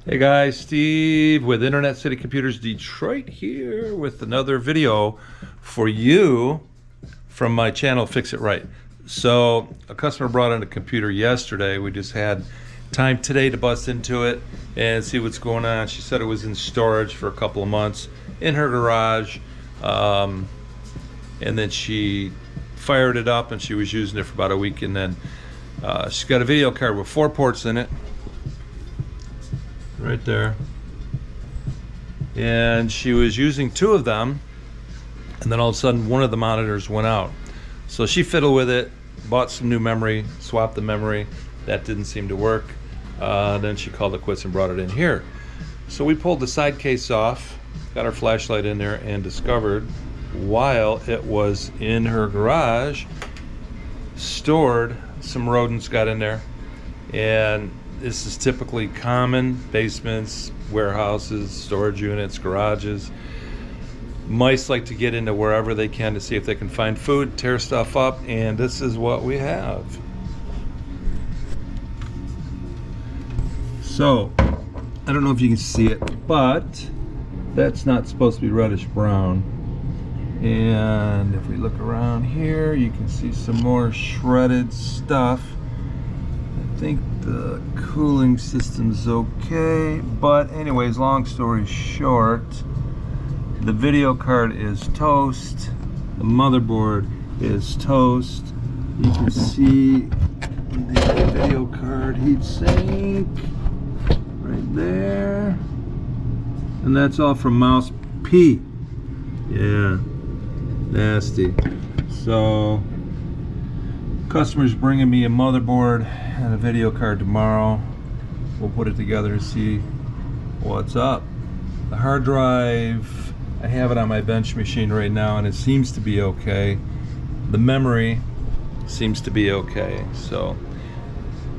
Hey guys, Steve with Internet City Computers Detroit here with another video for you from my channel Fix It Right. So a customer brought in a computer yesterday. We just had time today to bust into it and see what's going on. She said it was in storage for a couple of months in her garage, and then she fired it up and she was using it for about a week, and then she's got a video card with 4 ports in it right there, and she was using 2 of them, and then all of a sudden one of the monitors went out. So she fiddled with it, bought some new memory, swapped the memory. That didn't seem to work. Then she called it quits and brought it in here. So we pulled the side case off, got our flashlight in there, and discovered while it was in her garage stored, some rodents got in there. And this is typically common: basements, warehouses, storage units, garages. Mice like to get into wherever they can to see if they can find food, tear stuff up, and this is what we have. So, I don't know if you can see it, but that's not supposed to be reddish brown. And if we look around here, you can see some more shredded stuff. I think the cooling system's okay, but anyways, long story short, the video card is toast, the motherboard is toast. You can see the video card heatsink right there, and that's all from Mouse P. Yeah, nasty. So customer's bringing me a motherboard and a video card tomorrow. We'll put it together and see what's up. The hard drive, I have it on my bench machine right now, and it seems to be okay. The memory seems to be okay. So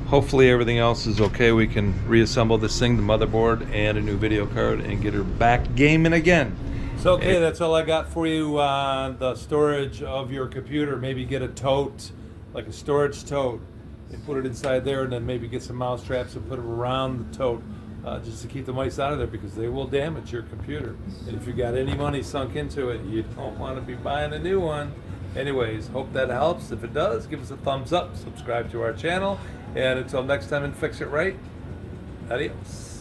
hopefully everything else is okay. We can reassemble this thing, the motherboard and a new video card, and get her back gaming again. So okay, that's all I got for you on the storage of your computer. Maybe get a tote, like a storage tote, and put it inside there, and then maybe get some mouse traps and put them around the tote, just to keep the mice out of there, because they will damage your computer. And if you got any money sunk into it, you don't want to be buying a new one. Anyways, hope that helps. If it does, give us a thumbs up, subscribe to our channel, and until next time in Fix It Right, adios.